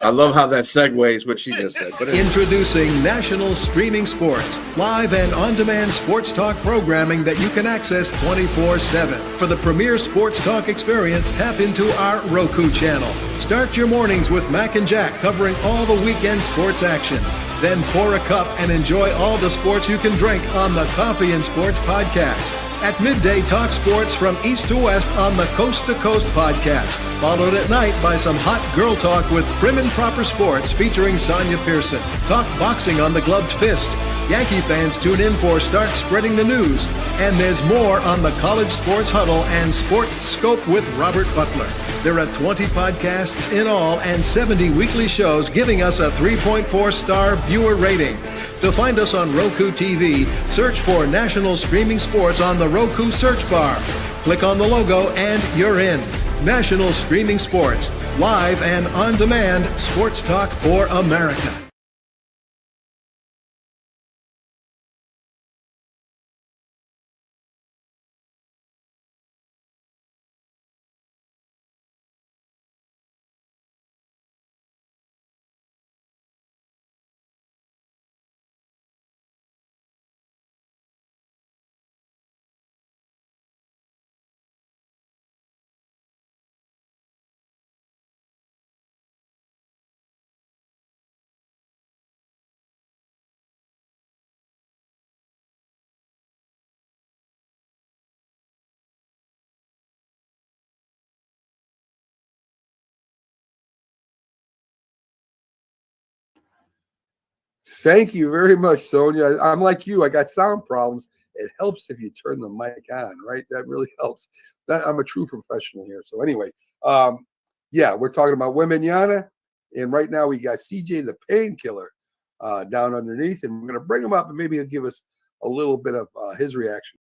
I love how that segues what she just said. But Introducing National Streaming Sports, live and on-demand sports talk programming that you can access 24/7. For the premier sports talk experience, tap into our Roku channel. Start your mornings with Mac and Jack covering all the weekend sports action. Then pour a cup and enjoy all the sports you can drink on the Coffee and Sports podcast. At midday, talk sports from east to west on the Coast to Coast podcast. Followed at night by some hot girl talk with Prim and Proper Sports featuring Sonia Pearson. Talk boxing on the Gloved Fist. Yankee fans tune in for Start Spreading the News. And there's more on the College Sports Huddle and Sports Scope with Robert Butler. There are 20 podcasts in all and 70 weekly shows giving us a 3.4-star viewer rating. To find us on Roku TV, search for National Streaming Sports on the Roku search bar. Click on the logo and you're in. National Streaming Sports, live and on-demand sports talk for America. Thank you very much, Sonia. I'm like you. I got sound problems. It helps if you turn the mic on, right? That really helps. I'm a true professional here. So anyway, yeah, we're talking about Wembanyama, and right now we got CJ the Painkiller down underneath, and we're going to bring him up, and maybe he'll give us a little bit of his reaction.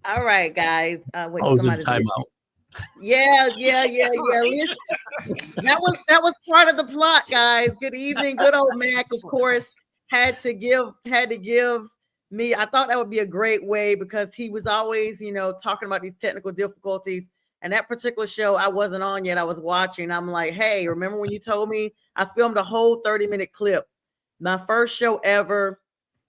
All right, guys. Wait, Oh, it's a timeout. Yeah. Listen, that was part of the plot, guys. Good evening. Good old Mac, of course, had to give me. I thought that would be a great way because he was always, talking about these technical difficulties. And that particular show I wasn't on yet. I was watching. I'm like, hey, remember when you told me I filmed a whole 30-minute clip? My first show ever.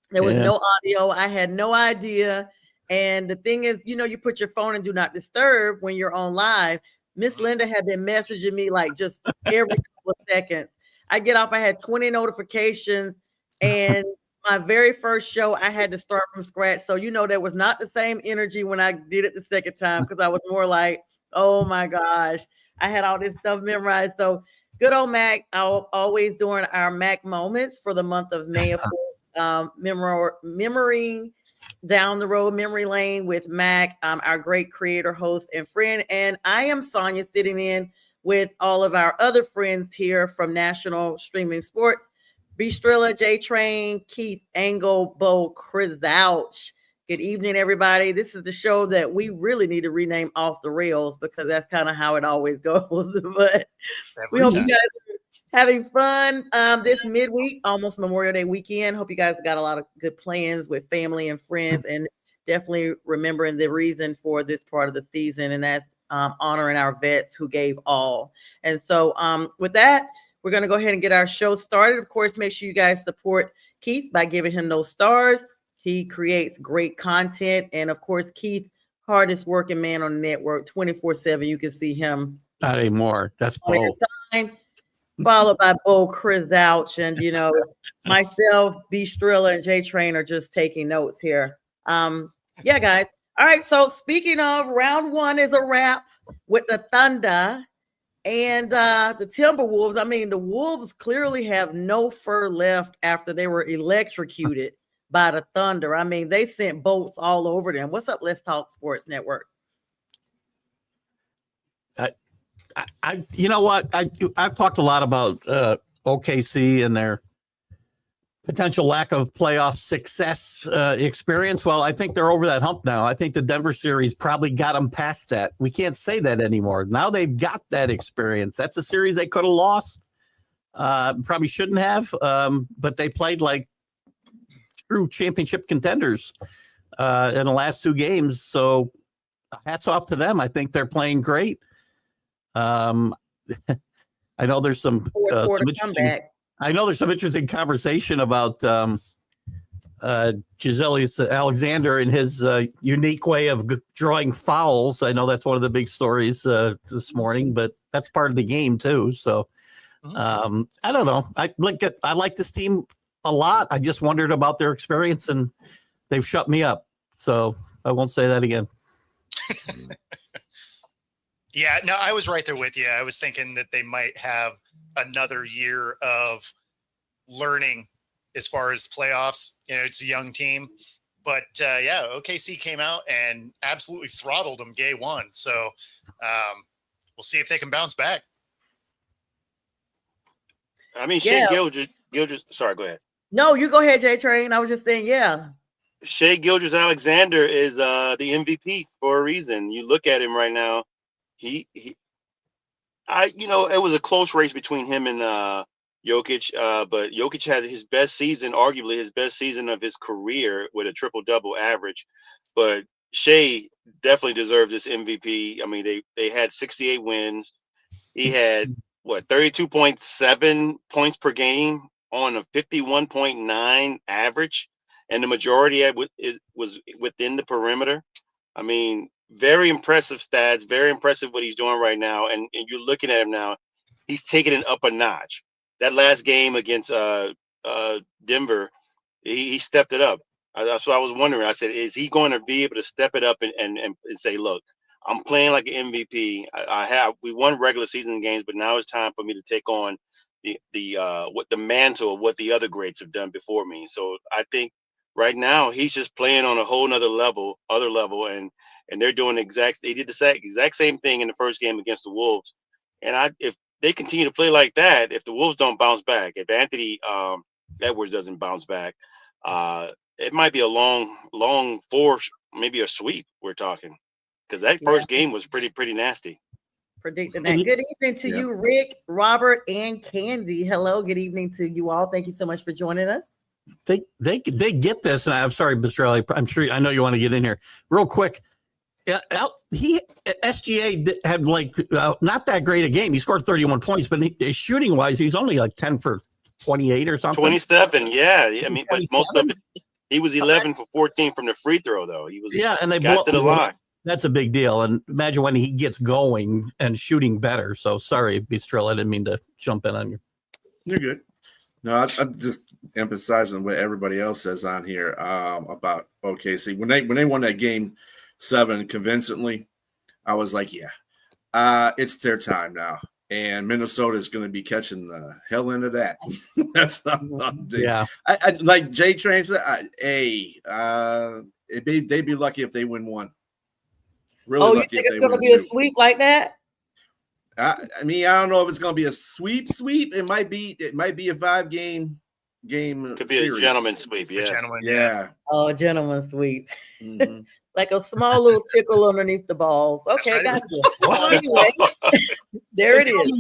There was no audio. I had no idea. And the thing is, you put your phone in do not disturb when you're on live. Miss Linda had been messaging me like just every couple of seconds. I get off, I had 20 notifications, and my very first show, I had to start from scratch. So, there was not the same energy when I did it the second time because I was more like, oh my gosh, I had all this stuff memorized. So good old Mac, always doing our Mac moments for the month of May, of course, memory down the road, memory lane with Mac, our great creator, host, and friend. And I am Sonia, sitting in with all of our other friends here from National Streaming Sports. B. Strilla, J Train, Keith Angle, Bo Krizouch. Good evening, everybody. This is the show that we really need to rename Off the Rails because that's kind of how it always goes. But we hope you guys are having fun this midweek, almost Memorial Day weekend. Hope you guys got a lot of good plans with family and friends, and definitely remembering the reason for this part of the season, and that's honoring our vets who gave all. And so with that, we're going to go ahead and get our show started. Of course, make sure you guys support Keith by giving him those stars. He creates great content. And of course, Keith, hardest working man on the network, 24/7. You can see him. Not anymore. That's Bo. Followed by Bo Krizouch. And, myself, B. Strilla, and J Train are just taking notes here. Yeah, guys. All right. So speaking of, round one is a wrap with the Thunder and the Timberwolves. I mean, the Wolves clearly have no fur left after they were electrocuted by the Thunder. I mean, they sent boats all over them. What's up, Let's Talk Sports Network? You know what? I've talked a lot about OKC and their potential lack of playoff success experience. Well, I think they're over that hump now. I think the Denver series probably got them past that. We can't say that anymore. Now they've got that experience. That's a series they could have lost. Probably shouldn't have, but they played like true championship contenders in the last 2 games. So hats off to them. I think they're playing great. I know there's some interesting. I know there's some interesting conversation about Gisele Alexander and his unique way of drawing fouls. I know that's one of the big stories this morning, but that's part of the game too. So I don't know. I like this team a lot. I just wondered about their experience, and they've shut me up. So I won't say that again. Yeah, no, I was right there with you. I was thinking that they might have another year of learning as far as the playoffs. It's a young team, but OKC came out and absolutely throttled them day one. So we'll see if they can bounce back. I mean, Shea Gilgeous. Sorry, go ahead. No, you go ahead, J Train. I was just saying, yeah. Shea Gilgeous Alexander is the MVP for a reason. You look at him right now. It was a close race between him and Jokic, but Jokic had his best season, arguably his best season of his career with a triple-double average. But Shea definitely deserves this MVP. I mean, they had 68 wins. He had 32.7 points per game on a 51.9 average, and the majority was within the perimeter. I mean, very impressive stats, very impressive what he's doing right now. And you're looking at him now, he's taking it up a notch. That last game against Denver, he stepped it up. So I was wondering, I said, is he going to be able to step it up and say, look, I'm playing like an MVP. We won regular season games, but now it's time for me to take on the mantle of what the other greats have done before me. So I think right now he's just playing on a whole nother level, and they're doing they did the exact same thing in the first game against the Wolves. And if they continue to play like that, if the Wolves don't bounce back, if Anthony Edwards doesn't bounce back, it might be a long 4, maybe a sweep we're talking, because that first game was pretty nasty. Predicting that. Good evening to you, Rick, Robert, and Candy. Hello, good evening to you all. Thank you so much for joining us. They get this, and I'm sorry, Bistrelli, I know you want to get in here real quick. SGA had not that great a game. He scored 31 points, but shooting wise, he's only like 10 for 28 or something. 27, yeah. I mean, but most of it, he was 11 for 14 from the free throw, though. He was and they got to the line. That's a big deal. And imagine when he gets going and shooting better. So sorry, Bistrelli, I didn't mean to jump in on you. You're good. No, I'm just emphasizing what everybody else says on here about OKC. When they won that game 7 convincingly, I was like, it's their time now. And Minnesota is going to be catching the hell into that. That's I like Jay Train said, they'd be lucky if they win one. Really you think it's going to be a sweep like that? I mean, I don't know if it's going to be a sweep. It might be a 5-game Could be series. A gentleman's sweep, yeah. Yeah. Oh, a gentleman's sweep. Mm-hmm. Like a small little tickle underneath the balls. Okay, gotcha. Well, anyway, there it is.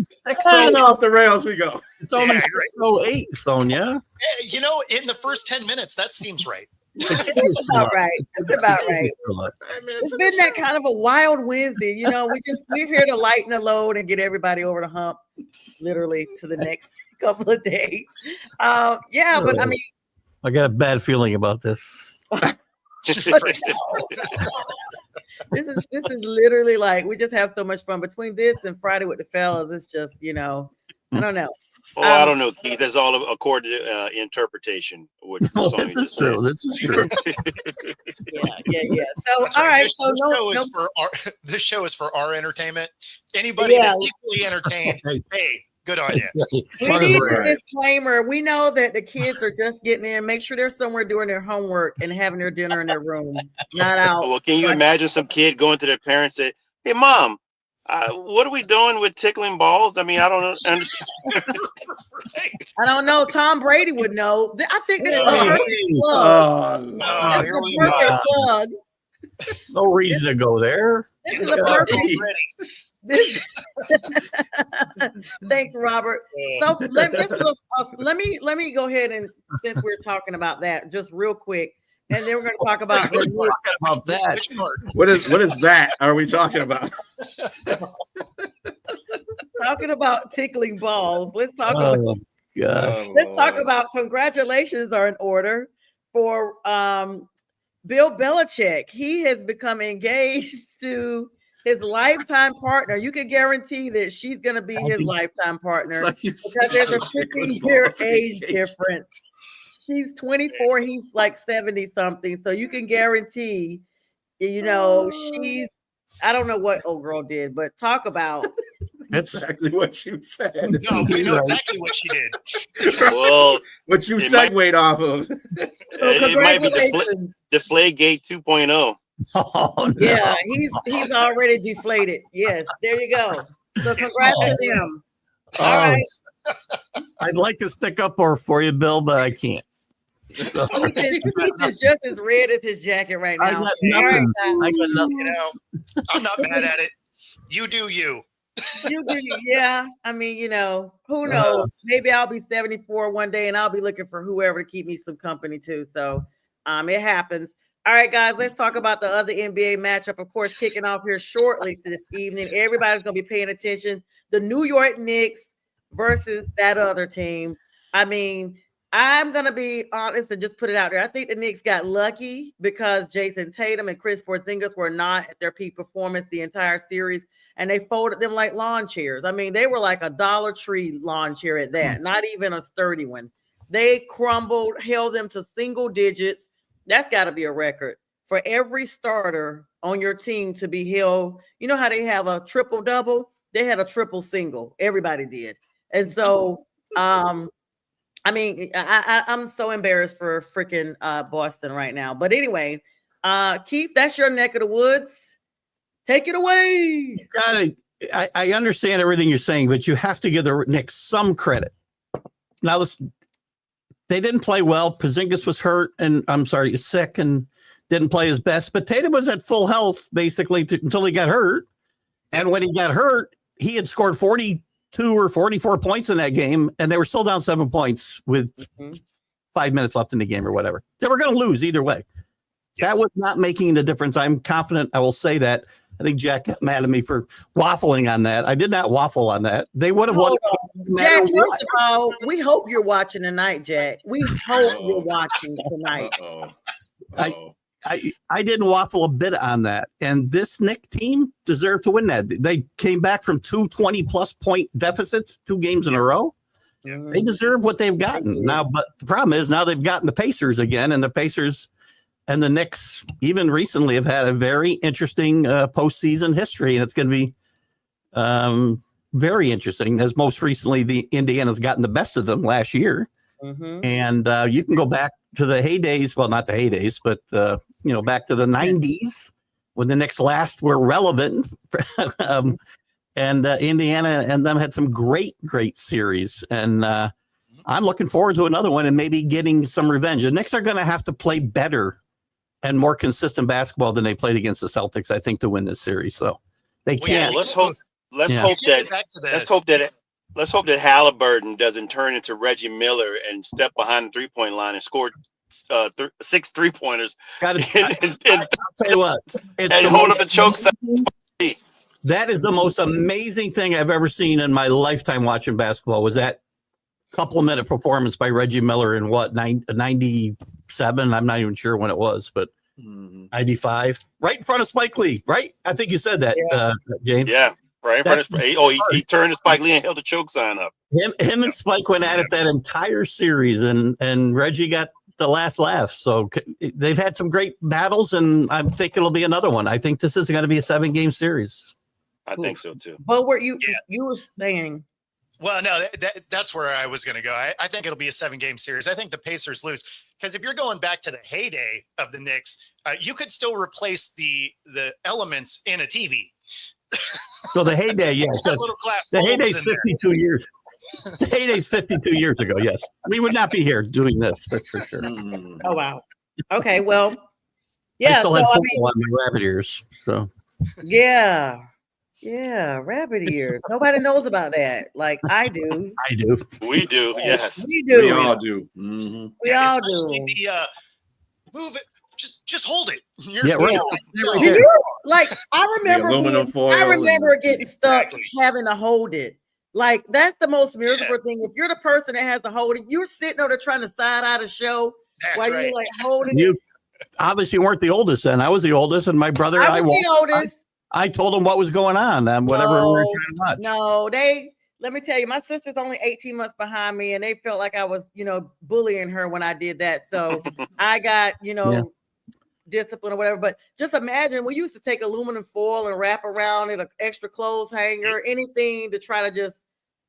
Off the rails we go. It's only 6:08, Sonia. In the first 10 minutes, that seems right. It's about right. It's about right. It's been that kind of a wild Wednesday. We're here to lighten the load and get everybody over the hump, literally, to the next couple of days. But I mean, I got a bad feeling about this. This is literally like we just have so much fun between this and Friday with the fellas. It's just I don't know. I don't know, Keith. That's all according to interpretation. This is true. Yeah. So all right. This show is for our entertainment. Anybody that's equally entertained, hey. Good on you. We need a disclaimer. We know that the kids are just getting in. Make sure they're somewhere doing their homework and having their dinner in their room, not out. Well, can you imagine some kid going to their parents and say, "Hey, Mom, what are we doing with tickling balls?" I mean, I don't know. I don't know. Tom Brady would know. I think this is a Hey, perfect plug. Oh, Oh, This here is we a perfect go. plug. no reason to go there. This is a perfect. This, thanks, Robert. So let me go ahead and since we're talking about that, just real quick, and then we're going to talk about We're the new, talking about that. Which part? what is that? Are we talking about? talking about tickling balls. Let's talk about. Oh gosh. Oh, Let's talk Lord. about congratulations are in order for Bill Belichick. He has become engaged to his lifetime partner. You can guarantee that she's going to be his lifetime partner It's like you because said, there's a tickling 50-year balls. age difference. She's 24, he's like 70 something. So you can guarantee, she's, I don't know what old girl did, but talk about. That's Exactly what you said. No, we know exactly what she did. Well, What you It might- segued off of. So it might be congratulations. Deflategate 2.0. oh, no. Yeah, he's already deflated. Yes, there you go. So congrats to him. All Oh, right. I'd like to stick up for you, Bill, but I can't. So, He's just as red as his jacket right I now. got All right, nothing. guys. I got nothing. You know, I'm not mad at it. You do you. You do, yeah. I mean, who knows? Maybe I'll be 74 one day and I'll be looking for whoever to keep me some company too. So it happens. All right, guys, let's talk about the other NBA matchup. Of course, kicking off here shortly this evening. Everybody's gonna be paying attention. The New York Knicks versus that other team. I mean, I'm gonna be honest and just put it out there. I think the Knicks got lucky because Jason Tatum and Chris Porzingis were not at their peak performance the entire series. And they folded them like lawn chairs. I mean, they were like a Dollar Tree lawn chair at that, not even a sturdy one. They crumbled, held them to single digits. That's got to be a record for every starter on your team to be held. You know how they have a triple double? They had a triple single. Everybody did. And so, I'm so embarrassed for freaking Boston right now. But anyway, Keith, that's your neck of the woods. Take it away. I understand everything you're saying, but you have to give the Knicks some credit. Now, they didn't play well. Porzingis was hurt, and sick, and didn't play his best. But Tatum was at full health basically until he got hurt. And when he got hurt, he had scored 42 or 44 points in that game, and they were still down 7 points with 5 minutes left in the game or whatever. They were going to lose either way. That was not making the difference. I'm confident I will say that. I think Jack got mad at me for waffling on that. I did not waffle on that. They would have won. Jack, first of all, we hope you're watching tonight, Jack. We hope you're watching tonight. I didn't waffle a bit on that. And this Knick team deserved to win that. They came back from 2 20-plus point deficits 2 games in a row. They deserve what they've gotten now. But the problem is now they've gotten the Pacers again, and the Pacers and the Knicks, even recently, have had a very interesting postseason history, and it's going to be very interesting. As most recently, the Indiana's gotten the best of them last year, and you can go back to the heydays. Well, not the heydays, but back to the '90s when the Knicks last were relevant, and Indiana and them had some great series, and I'm looking forward to another one and maybe getting some revenge. The Knicks are going to have to play better and more consistent basketball than they played against the Celtics, I think, to win this series. So they can't. Let's hope that Halliburton doesn't turn into Reggie Miller and step behind the 3-point line and score 6 3-pointers. I'll tell you what, and hold up a choke. That is the most amazing thing I've ever seen in my lifetime watching basketball. Was that couple-minute performance by Reggie Miller in 97? I'm not even sure when it was, but 95, right in front of Spike Lee, right? I think you said that, James. Yeah, right in front of he turned to Spike Lee and held the choke sign up. Him and Spike went at it that entire series, and Reggie got the last laugh. So they've had some great battles, and I think it'll be another one. I think this is going to be a 7-game series. I think so too. But were you were saying? Well, no, that's where I was going to go. I think it'll be a 7-game series. I think the Pacers lose because if you're going back to the heyday of the Knicks, you could still replace the elements in a TV. So the heyday, yeah. Little glass The bulbs heyday's in there. 52 years. The heydays 52 years ago. Yes, we would not be here doing this. That's for sure. Mm. Oh wow. Okay, well, I yeah. still So have I football on my rabbit ears. So yeah, rabbit ears. Nobody knows about that. Like I do. I do. We do, yes. We do. We all do. Mhm. We all especially do. the move it. Just hold it. You're Yeah, right. No. Right Do there. you like? I remember. aluminum being, foil I remember and- getting stuck Exactly. having to hold it. Like that's the most miserable thing. If you're the person that has to hold it, you're sitting over there trying to side out a show That's while right. you're like holding it. You obviously weren't the oldest then. I was the oldest, and my brother. I was the oldest. I told him what was going on and whatever we were No, trying to watch. No, let me tell you, my sister's only 18 months behind me, and they felt like I was, bullying her when I did that. So I got, Yeah. discipline or whatever. But just imagine we used to take aluminum foil and wrap around it, an extra clothes hanger, anything to try to just,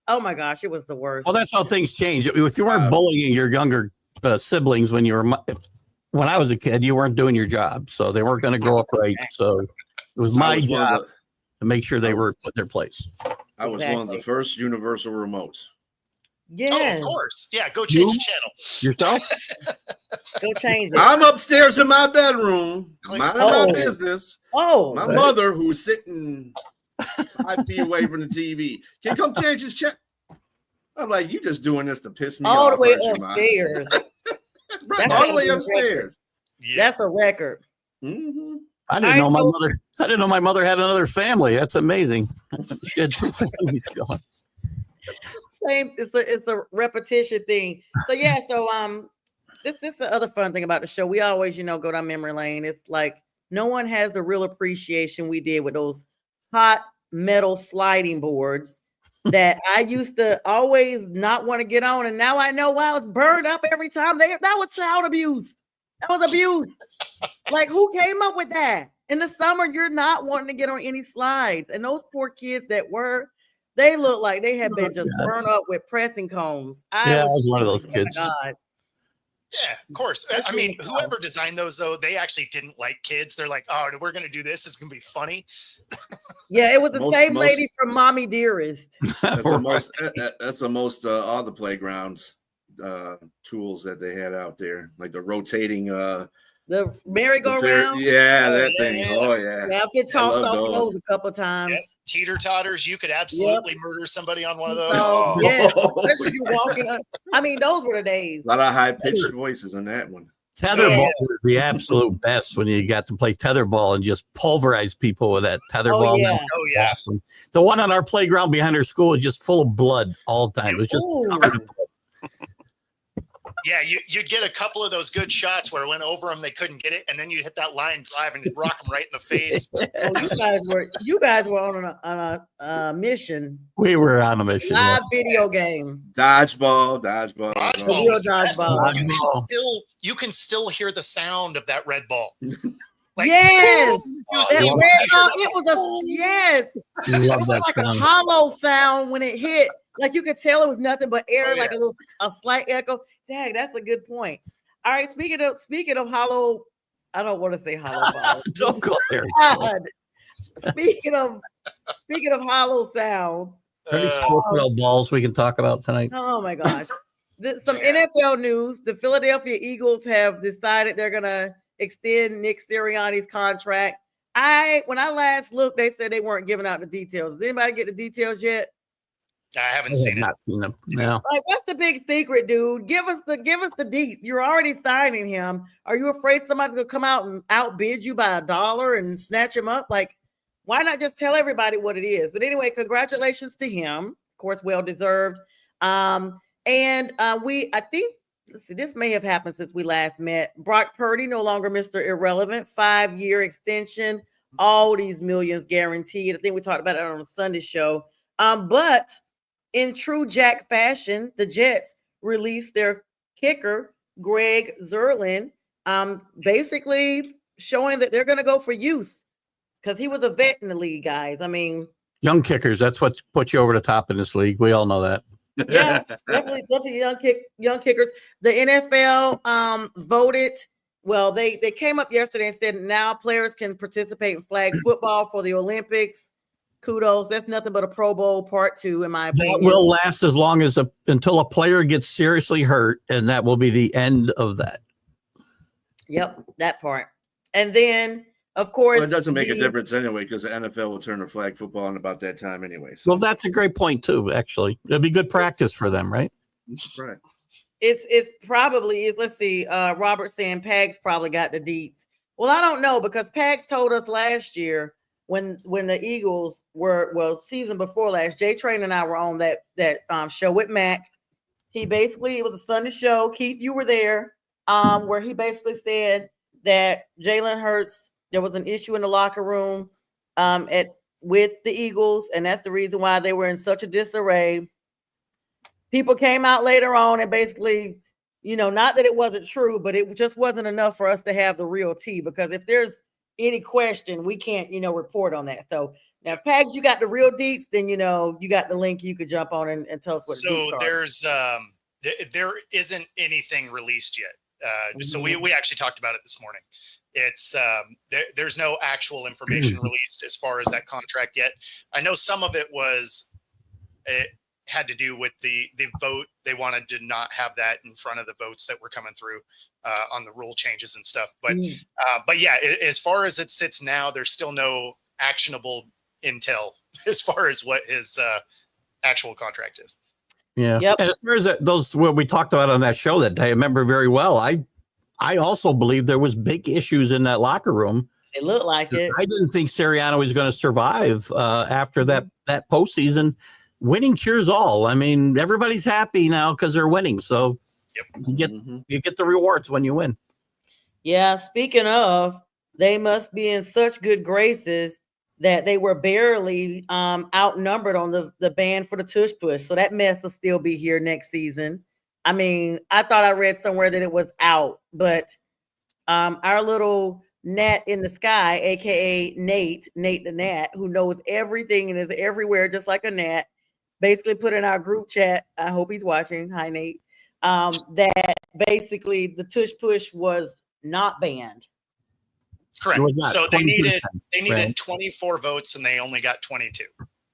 oh my gosh, it was the worst. Well, that's how things change. If you weren't bullying your younger siblings when when I was a kid, you weren't doing your job, so they weren't going to grow up right. So it was my I was one of job to make sure they were put in their place. I was one of the Exactly. first universal remotes. Oh, Yes, of course. Yeah, go change the channel. Yourself? go change it. I'm upstairs in my bedroom, minding my Oh. business. Oh, My mother, who's sitting 5 feet away from the TV, can come change his check. I'm like, you just doing this to piss me all off. the way aren't you, Ma?" upstairs. Right, That's all the way a record. upstairs. Yeah. That's a record. hmm I didn't All know right, my so- mother. I didn't know my mother had another family. That's amazing. She had 2 families going. Same. It's a repetition thing. So yeah. So this is the other fun thing about the show. We always go down memory lane. It's like no one has the real appreciation we did with those hot metal sliding boards that I used to always not want to get on, and now I know why I was burned up every time. That was child abuse. That was abuse. Like who came up with that? In the summer, you're not wanting to get on any slides, and those poor kids that were. They look like they had been just burned up with pressing combs. Yeah, I was one of those oh my kids. God. Yeah, of course. I mean, whoever designed those, though, they actually didn't like kids. They're like, oh, we're going to do this. It's going to be funny. Yeah, it was the Most- same most- lady from Mommy Dearest. That's the most. That's the most. All the playgrounds tools that they had out there, like the rotating. The merry-go-round. Yeah, that yeah, thing. yeah. Oh yeah. Yeah, I've been I tossed love off of those. those a couple times. Yep. Teeter-totters, you could absolutely murder somebody on one of those. So, Oh, yeah, especially you walking. I mean, those were the days. A lot of high pitched voices on that one. Tetherball Yeah. was the absolute best when you got to play tetherball and just pulverize people with that tetherball. yeah. That was Oh, yeah. awesome. The one on our playground behind our school was just full of blood all the time. It was just Ooh. covered in blood. Yeah, you'd get a couple of those good shots where it went over them, they couldn't get it, and then you hit that line drive and you'd rock them right in the face. Oh, you guys were on a mission. We were on a mission. Live yes. video game. Dodgeball. Dodgeball Real was the best. dodgeball. You can still hear the sound of that red ball. Yes. you That see- red ball, it was a yes. We It love was that like a sound. hollow sound when it hit. Like you could tell it was nothing but air, Oh, like yeah. a slight echo. Dang, that's a good point. All right, speaking of hollow, I don't want to say hollow balls. Don't go there. God. Speaking of hollow sound, Any sports ball balls we can talk about tonight? oh my gosh. Some NFL news. The Philadelphia Eagles have decided they're gonna extend Nick Sirianni's contract. When I last looked, they said they weren't giving out the details. Does anybody get the details yet? I haven't I have seen it. not seen them. No. Like, what's the big secret, dude? Give us the deets. You're already signing him. Are you afraid somebody's gonna come out and outbid you by $1 and snatch him up? Like, why not just tell everybody what it is? But anyway, congratulations to him. Of course, well deserved. I think let's see, this may have happened since we last met. Brock Purdy, no longer Mr. Irrelevant, 5-year extension, all these millions guaranteed. I think we talked about it on a Sunday show. But in true Jack fashion, the Jets released their kicker, Greg Zerlin, basically showing that they're going to go for youth because he was a vet in the league, guys. I mean, Young kickers, that's what puts you over the top in this league. We all know that. yeah, definitely young kickers. The NFL voted. Well, they came up yesterday and said now players can participate in flag football for the Olympics. kudos. That's nothing but a Pro Bowl part 2, in my opinion. That will last as long as until a player gets seriously hurt, and that will be the end of that. Yep, that part. And then, of course, Well, it doesn't make a difference anyway because the NFL will turn to flag football in about that time anyway. So. Well, that's a great point too. Actually, it'd be good practice for them, right? Right. It's probably, let's see, Robert saying Pags probably got the deets. Well, I don't know, because Pags told us last year when the Eagles were, well, season before last, Jay Train and I were on that show with Mac. He basically, it was a Sunday show. Keith, you were there, where he basically said that Jalen Hurts, there was an issue in the locker room with the Eagles, and that's the reason why they were in such a disarray. People came out later on and basically, not that it wasn't true, but it just wasn't enough for us to have the real tea, because if there's any question, we can't, report on that. So now, if Pags, you got the real deets, then, you got the link you could jump on and tell us what the deets are. So there isn't anything released yet. So we actually talked about it this morning. It's there's no actual information released as far as that contract yet. I know some of it had to do with the vote. They wanted to not have that in front of the votes that were coming through on the rule changes and stuff. But yeah, as far as it sits now, there's still no actionable intel as far as what his actual contract is. Yeah. Yep. And as far as those what we talked about on that show that day, I remember very well. I also believe there was big issues in that locker room. It looked like it. I didn't think Sirianni was going to survive after that postseason. Winning cures all. I mean, everybody's happy now because they're winning. So you get the rewards when you win. Yeah. Speaking of, they must be in such good graces that they were barely outnumbered on the ban for the tush push. So that mess will still be here next season. I mean, I thought I read somewhere that it was out, but our little gnat in the sky, aka Nate the Gnat, who knows everything and is everywhere just like a gnat, basically put in our group chat, I hope he's watching, hi Nate, that basically the tush push was not banned. Correct. So they needed right? 24 votes and they only got 22.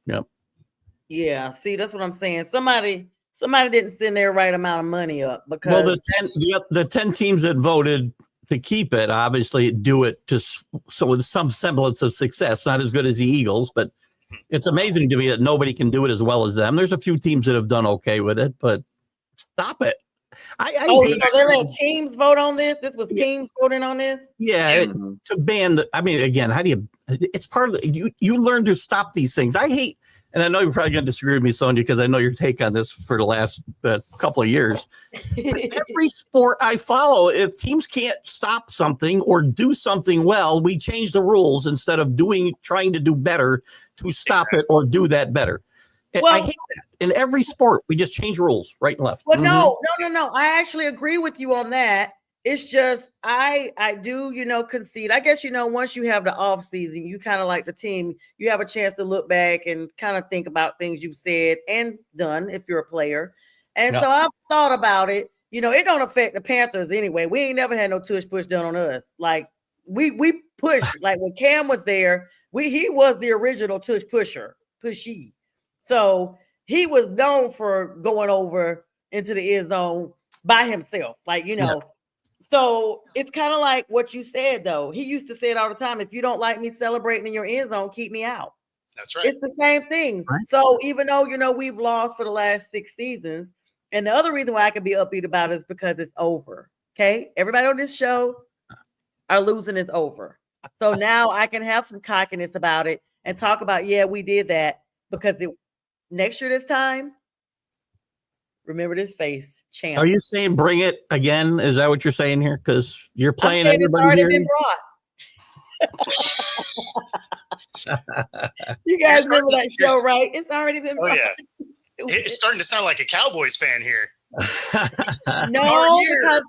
Yep. Yeah, see, that's what I'm saying. Somebody didn't send their right amount of money up, because the 10 teams that voted to keep it obviously do it so with some semblance of success. Not as good as the Eagles, but it's amazing to me that nobody can do it as well as them. There's a few teams that have done okay with it, but stop it. So they let teams vote on this? This was teams voting on this? Yeah, to ban again, how do you, it's part of you learn to stop these things. I hate, and I know you're probably going to disagree with me, Sonia, because I know your take on this for the last couple of years. Every sport I follow, if teams can't stop something or do something well, we change the rules instead of trying to do better to stop it or do that better. Well, I hate that. In every sport, we just change rules right and left. Well, no. I actually agree with you on that. It's just I do, concede. I guess, once you have the off season, you kind of like the team, you have a chance to look back and kind of think about things you've said and done if you're a player. And so I've thought about it. It don't affect the Panthers anyway. We ain't never had no tush push done on us. Like we pushed, like when Cam was there, he was the original tush pushy. So he was known for going over into the end zone by himself, So it's kind of like what you said, though. He used to say it all the time. If you don't like me celebrating in your end zone, keep me out. That's right. It's the same thing. Right. So even though, we've lost for the last 6 seasons, and the other reason why I can be upbeat about it is because it's over. Okay. Everybody on this show, our losing is over. So now I can have some cockiness about it and talk about, we did that, because next year this time, remember this face, champ. Are you saying bring it again? Is that what you're saying here? Because you're playing everybody. It's already here. been brought. You guys remember that show, right? It's already been brought. Yeah. It's starting to sound like a Cowboys fan here. No, because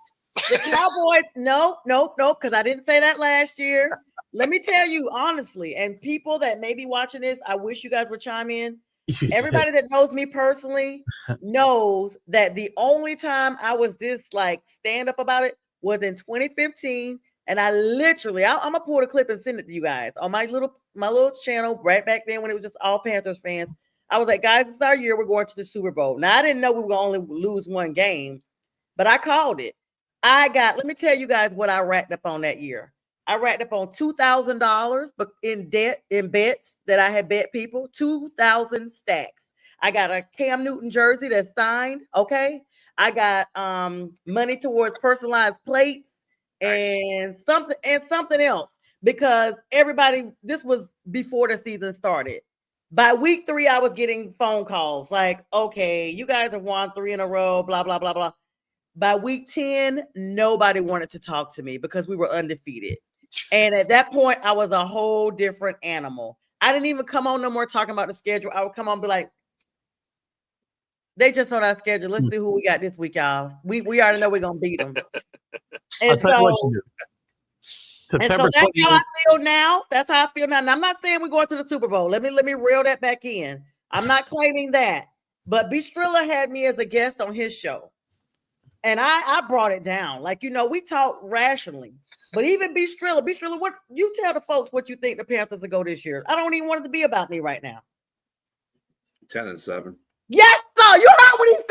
the Cowboys, no, because I didn't say that last year. Let me tell you honestly, and people that may be watching this, I wish you guys would chime in. Everybody that knows me personally knows that the only time I was this stand up about it was in 2015 And I literally, I'm gonna pull the clip and send it to you guys on my little channel right back then when it was just all Panthers fans. I was like, guys, it's our year. We're going to the Super Bowl. Now I didn't know we were gonna only lose one game, but I called it. Let me tell you guys what I racked up on that year. I racked up on $2,000 but in bets that I had bet people, 2,000 stacks. I got a Cam Newton jersey that's signed. Okay. I got money towards personalized plates and something else because this was before the season started. By week 3, I was getting phone calls like, okay, you guys have won 3 in a row, blah, blah, blah, blah. By week 10, nobody wanted to talk to me because we were undefeated. And at that point, I was a whole different animal. I didn't even come on no more talking about the schedule. I would come on and be like, they just on our schedule. Let's see who we got this week, y'all. We already know we're going to beat them. And so that's how I feel now. That's how I feel now. And I'm not saying we're going to the Super Bowl. Let me reel that back in. I'm not claiming that. But B. Strilla had me as a guest on his show. And I brought it down. Like, we talk rationally. But even B. Strilla, what you tell the folks what you think the Panthers will go this year. I don't even want it to be about me right now. 10-7. Yes, sir. You heard what he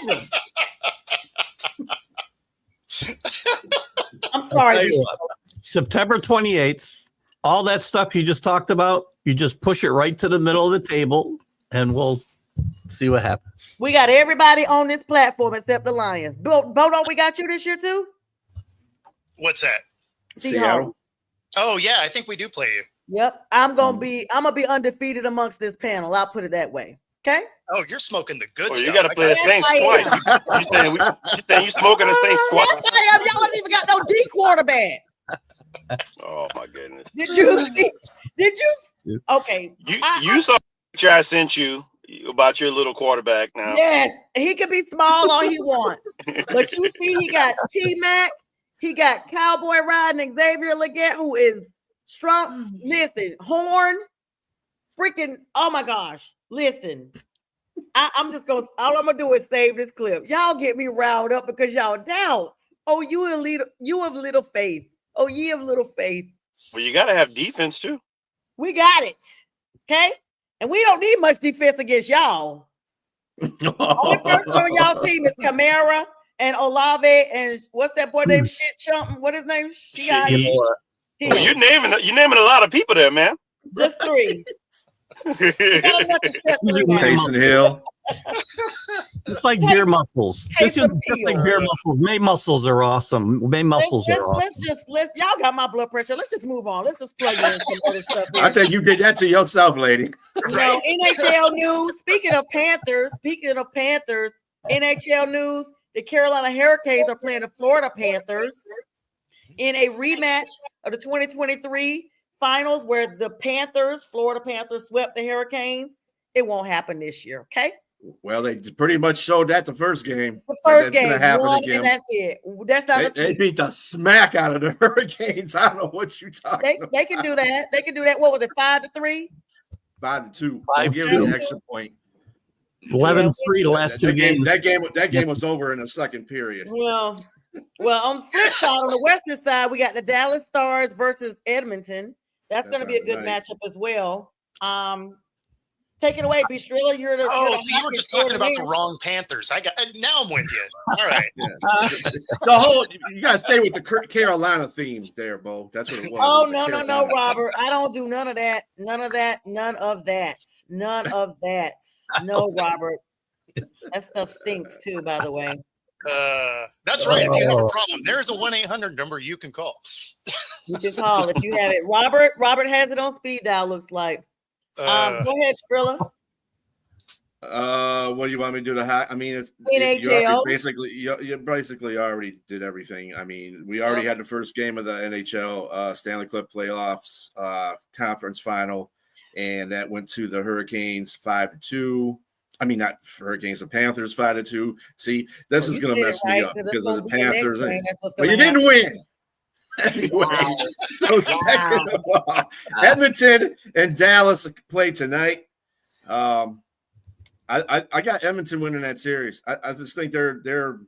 said. I'm sorry. September 28th, all that stuff you just talked about, you just push it right to the middle of the table and we'll see what happens. We got everybody on this platform except the Lions. Bodo, we got you this year too? What's that? Seattle. Oh yeah, I think we do play you. Yep. I'm gonna be undefeated amongst this panel. I'll put it that way. Okay. Oh, you're smoking the good stuff. You got to play the Saints twice. You saying you smoking the Saints twice? Yes, I am. Y'all ain't even got no D quarterback. Oh my goodness. Did you? Okay. You saw the picture I sent you about your little quarterback now. Yes, he can be small all he wants. But you see, he got T-Mac, he got Cowboy riding Xavier Legette, who is strong. Listen, Horn, freaking, oh my gosh. Listen, I'm just going to, all I'm going to do is save this clip. Y'all get me riled up because y'all doubt. Oh, you of little faith. Oh, ye of little faith. Well, you got to have defense too. We got it. Okay? And we don't need much defense against y'all. Only person on y'all team is Kamara and Olave and what's that boy named Shit Chump? What his name? You're naming a lot of people there, man. Just 3. Taysom Hill. It's like beer muscles. Just like beer muscles. May muscles are awesome. May muscles are awesome. Y'all got my blood pressure. Let's just move on. Let's just plug in some other stuff here. I think you did that to yourself, lady. NHL news. Speaking of Panthers, NHL news. The Carolina Hurricanes are playing the Florida Panthers in a rematch of the 2023 finals where the Florida Panthers swept the Hurricanes. It won't happen this year, okay? Well, they pretty much showed that the first game. The first game, and that's it. That's not they beat the smack out of the Hurricanes. I don't know what you talking about. They can do that. They can do that. What was it, 5-3? 5-2. I'll give them an extra point. 11-3 the last two games. That game was over in the second period. Well, on the flip side, on the western side, we got the Dallas Stars versus Edmonton. That's going to be a good matchup as well. Take it away, B. Strilla. You were just talking about the wrong Panthers. Now I'm with you. All right. You got to stay with the Carolina theme there, Bo. That's what it was. Oh, no, Robert. I don't do none of that. None of that. No, Robert. That stuff stinks too, by the way. That's right. If you have a problem, there's a 1-800 number you can call. You can call if you have it. Robert has it on speed dial, looks like. Go ahead, Strilla. What do you want me to do? It's NHL. You basically already did everything. I mean, we already had the first game of the NHL Stanley Cup playoffs conference final, and that went to the Hurricanes 5-2. I mean, not Hurricanes, the Panthers 5-2. See, this is going to mess me up because of the Panthers. But you didn't win. Anyway, so second of all, Edmonton and Dallas play tonight. I got Edmonton winning that series. I just think they're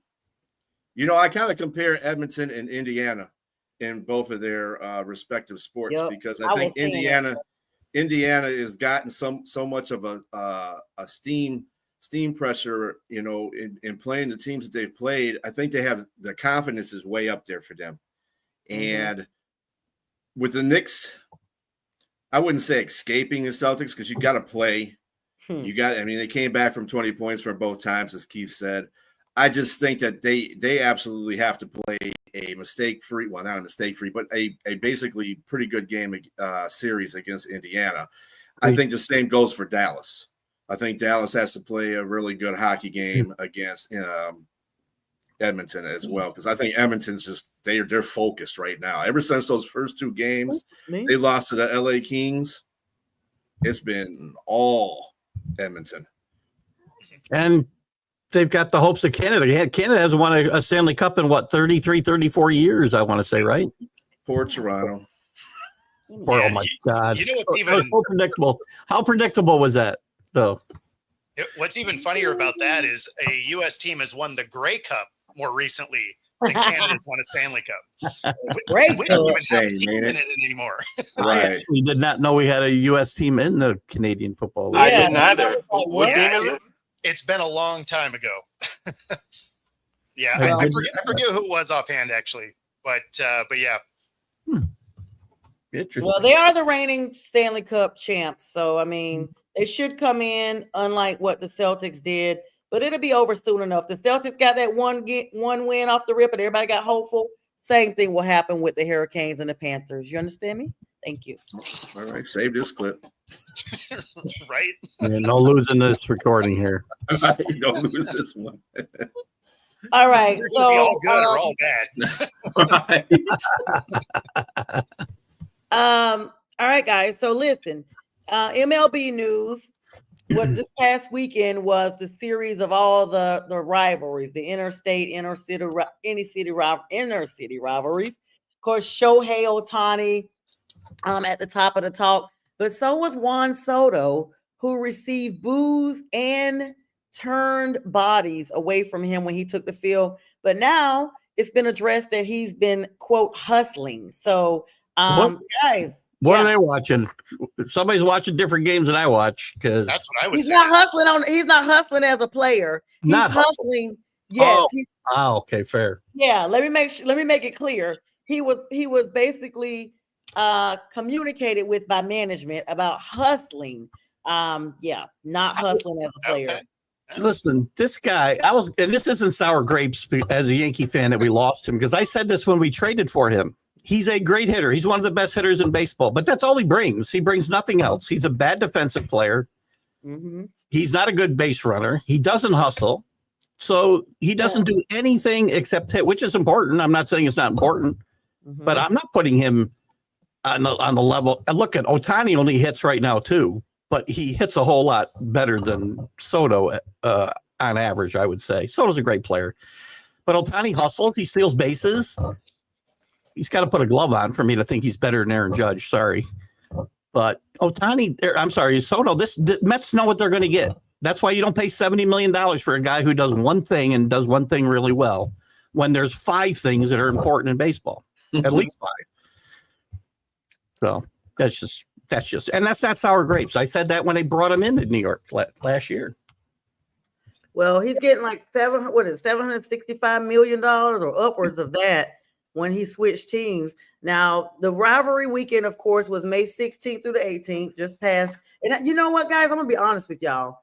I kind of compare Edmonton and Indiana in both of their respective sports, Yep, because I I think was seeing that. Indiana has gotten so much of a steam pressure, in playing the teams that they've played. I think they have the confidence is way up there for them. And with the Knicks, I wouldn't say escaping the Celtics, because you got to play. They came back from 20 points for both times, as Keith said. I just think that they absolutely have to play a mistake-free, well, not a mistake-free, but a basically pretty good game series against Indiana. I think the same goes for Dallas. I think Dallas has to play a really good hockey game against Edmonton as well, because I think Edmonton's just they're focused right now. Ever since those first two games they lost to the LA Kings, it's been all Edmonton. And they've got the hopes of Canada. Canada hasn't won a Stanley Cup in 33, 34 years, I want to say, right? Poor Toronto. Oh my God. You know what's even so predictable. How predictable was that, though? What's even funnier about that is a U.S. team has won the Grey Cup more recently than Canada's won a Stanley Cup. We don't even have a team in it anymore. I actually did not know we had a U.S. team in the Canadian Football League. I didn't either. What team is it? It's been a long time ago. I forget who it was offhand, actually. But yeah. Interesting. Well, they are the reigning Stanley Cup champs. So, I mean, they should come in, unlike what the Celtics did. But it'll be over soon enough. The Celtics got that one win off the rip, and everybody got hopeful. Same thing will happen with the Hurricanes and the Panthers. You understand me? Thank you. All right, save this clip. Right? Yeah, no losing this recording here. Don't lose this one. All right. It's So, all good or all bad. all right, guys. So listen, MLB news. What this past weekend was the series of all the rivalries, the interstate, inner city rivalries. Of course, Shohei Ohtani at the top of the talk, but so was Juan Soto, who received boos and turned bodies away from him when he took the field. But now it's been addressed that he's been, quote, hustling. So, guys. What are they watching? Somebody's watching different games than I watch, because that's what I was He's saying. He's not hustling as a player. He's Not hustling. Yes. Okay, fair. Yeah. Let me make it clear. He was basically communicated with by management about hustling. Not hustling as a player. Okay. Listen, this guy, and this isn't sour grapes as a Yankee fan that we lost him, because I said this when we traded for him. He's a great hitter. He's one of the best hitters in baseball, but that's all he brings. He brings nothing else. He's a bad defensive player. Mm-hmm. He's not a good base runner. He doesn't hustle. So he doesn't do anything except hit, which is important. I'm not saying it's not important, but I'm not putting him on the level. And look at Ohtani only hits right now too, but he hits a whole lot better than Soto on average, I would say. Soto's a great player, but Ohtani hustles. He steals bases. He's got to put a glove on for me to think he's better than Aaron Judge. Sorry. But Soto, the Mets know what they're going to get. That's why you don't pay $70 million for a guy who does one thing and does one thing really well, when there's 5 things that are important in baseball, at least 5. So that's just, and that's not sour grapes. I said that when they brought him into New York last year. Well, he's getting like $765 million or upwards of that when he switched teams. Now, the rivalry weekend, of course, was May 16th through the 18th, just passed. And you know what, guys? I'm going to be honest with y'all.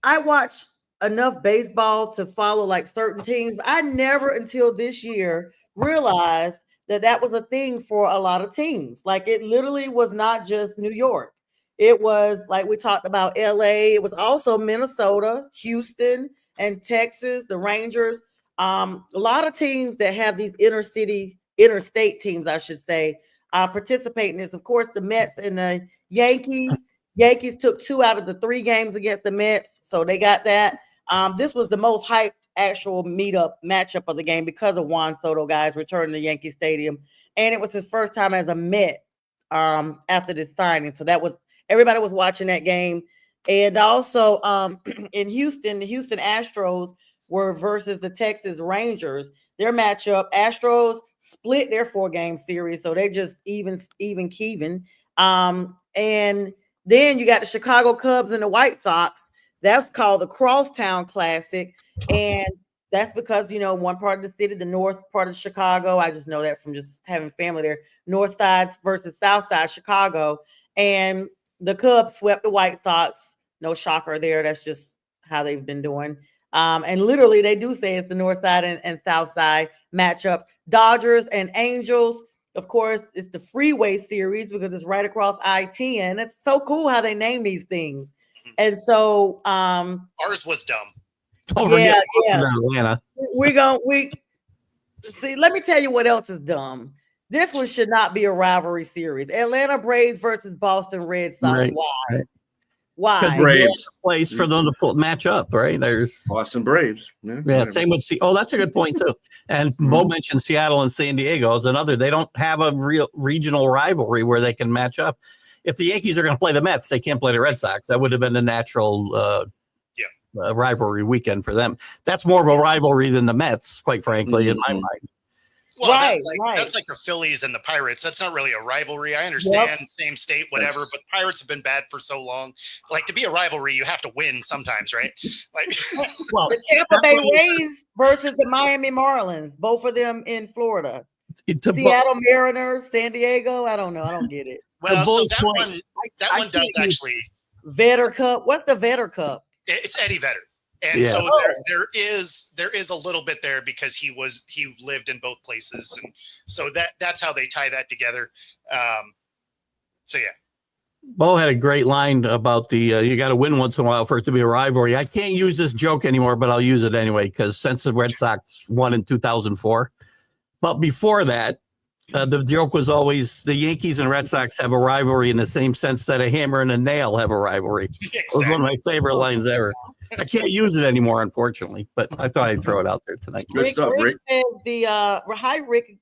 I watch enough baseball to follow like certain teams. I never until this year realized that was a thing for a lot of teams. Like, it literally was not just New York. It was, like we talked about, LA. It was also Minnesota, Houston, and Texas, the Rangers. A lot of teams that have these interstate teams, I should say, participate in this. Of course, the Mets and the Yankees. Yankees took 2 out of the 3 games against the Mets, so they got that. This was the most hyped actual matchup of the game because of Juan Soto, guys, returning to Yankee Stadium, and it was his first time as a Met after this signing. So everybody was watching that game, and also in Houston, the Houston Astros were versus the Texas Rangers. Their matchup, Astros split their 4-game series, so they just even Kevin. And then you got the Chicago Cubs and the White Sox. That's called the Crosstown Classic, and that's because one part of the city, the north part of Chicago. I just know that from just having family there. North side versus South side Chicago, and the Cubs swept the White Sox. No shocker there. That's just how they've been doing. And literally, they do say it's the North side and South side matchups. Dodgers and Angels. Of course, it's the Freeway Series because it's right across I-10. It's so cool how they name these things. And so ours was dumb. Don't forget Atlanta. We see, let me tell you what else is dumb. This one should not be a rivalry series. Atlanta Braves versus Boston Red Sox. Right. Why? Why? Because Braves. Place for them to match up, right? There's Boston Braves. yeah, same with that's a good point too. And Bo mentioned Seattle and San Diego is another. They don't have a real regional rivalry where they can match up. If the Yankees are going to play the Mets, they can't play the Red Sox. That would have been the natural rivalry weekend for them. That's more of a rivalry than the Mets, quite frankly, in my mind. Well, Right, that's like the Phillies and the Pirates. That's not really a rivalry. I understand, same state, whatever, but Pirates have been bad for so long. Like, to be a rivalry, you have to win sometimes, right? Like, Well, The Tampa Bay Rays versus the Miami Marlins, both of them in Florida. Seattle Mariners, San Diego. I don't know. I don't get it. well, so Bulls that point- one I does can't use- actually. Vetter Cup. What's the Vetter Cup? It's Eddie Vedder, and Yeah. so there is a little bit there because he lived in both places, and so that's how they tie that together. So yeah. Bo had a great line about the you got to win once in a while for it to be a rivalry. I can't use this joke anymore, but I'll use it anyway because since the Red Sox won in 2004, but before that, the joke was always the Yankees and Red Sox have a rivalry in the same sense that a hammer and a nail have a rivalry. It was one of my favorite lines ever. I can't use it anymore, unfortunately, but I thought I'd throw it out there tonight. Good stuff, Rick. Said hi Rick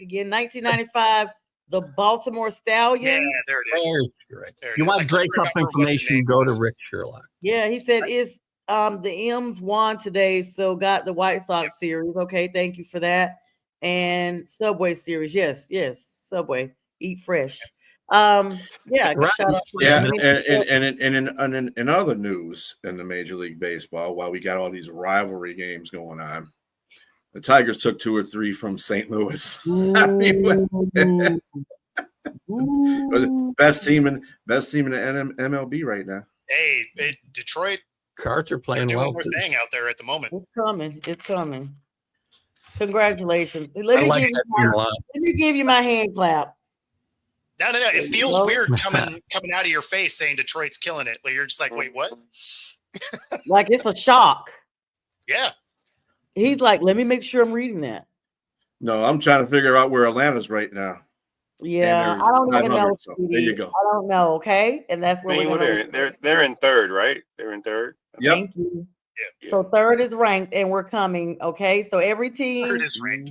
again. 1995, the Baltimore Yeah, Stallions. there it is. Correct. There it You is. I want couldn't Grey Cup remember what the information? name Go to was. Rick Sherlock. Yeah, he said it's the M's won today, so got the White Sox series. Okay, thank you for that. And Subway series, yes, Subway, eat fresh. Yeah, Right. shout out. Yeah, I mean, and in other news in the Major League Baseball, while we got all these rivalry games going on, the Tigers took 2 or 3 from St. Louis. I mean, best team in the MLB right now. Hey, Detroit, Cards are they're playing doing well. their too. thing out there at the moment. It's coming. Congratulations. Let I me, like give that you team my, a lot. let me give you my hand clap. No. It feels go. weird coming out of your face saying Detroit's killing it. Like, you're just like, wait, what? Like it's a shock. Yeah. He's like, let me make sure I'm reading that. No, I'm trying to figure out where Atlanta's right now. Yeah, they're I don't even 500, know. so there you go. I don't know. Okay, and that's where I mean, we're gonna. they're in third, right? They're in third. Yep. Thank you. Yeah. So third is ranked, and we're coming. Okay, so every team, Third is ranked.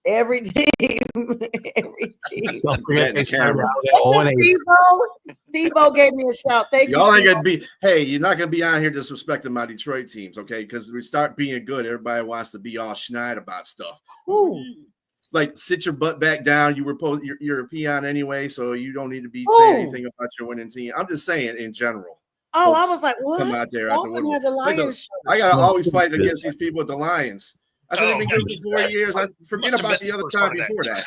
every team, every team. Don't forget the they started camera. out at 0-8. Steve-O gave me a shout. Thank you. Y'all ain't Steve-O. gonna be. Hey, you're not gonna be out here disrespecting my Detroit teams, okay? Because we start being good, everybody wants to be all schneid about stuff. Ooh. Like, sit your butt back down. You're a peon anyway, so you don't need to be Ooh. saying anything about your winning team. I'm just saying in general. Oh, I Folks, was like, what? come out there after Boston winning. has a Like Lions shirt. I gotta always fight against these people at the Lions. I said Oh, they've been good for 4 years. I forget Must have about missed the the other first time part of that. before that.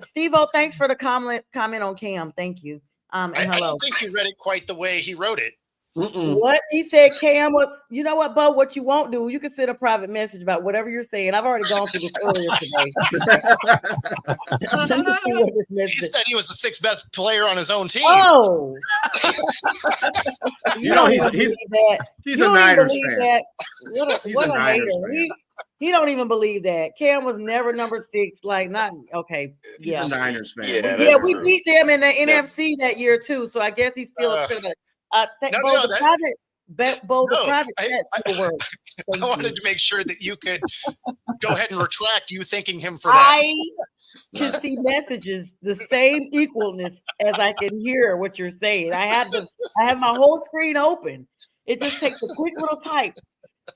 Steve-O, thanks for the comment on Cam. Thank you. And I hello. don't think you read it quite the way he wrote it. Mm-mm. What he said, Cam was, you know what, Bo, what you won't do, you can send a private message about whatever you're saying. I've already gone through this earlier today. Let me see what this He message is. said he was the 6th best player on his own team. Oh, You know, don't he's even believe that. he's You a don't even Niners believe fan. that. What He's what a a Niners hater. fan. He don't even believe that. Cam was never number 6. Like, not okay. He's Yeah. a Niners fan. Yeah, We that's Yeah, get we it. beat them in the Yeah. NFC that year too. So I guess he's still upset about it. No, Bo, no, the that- private Bo, the No, private I- chat still works. Thank I you. wanted to make sure that you could go ahead and retract you thanking him for that. I can see messages the same equalness as I can hear what you're saying. I have my whole screen open. It just takes a quick little type.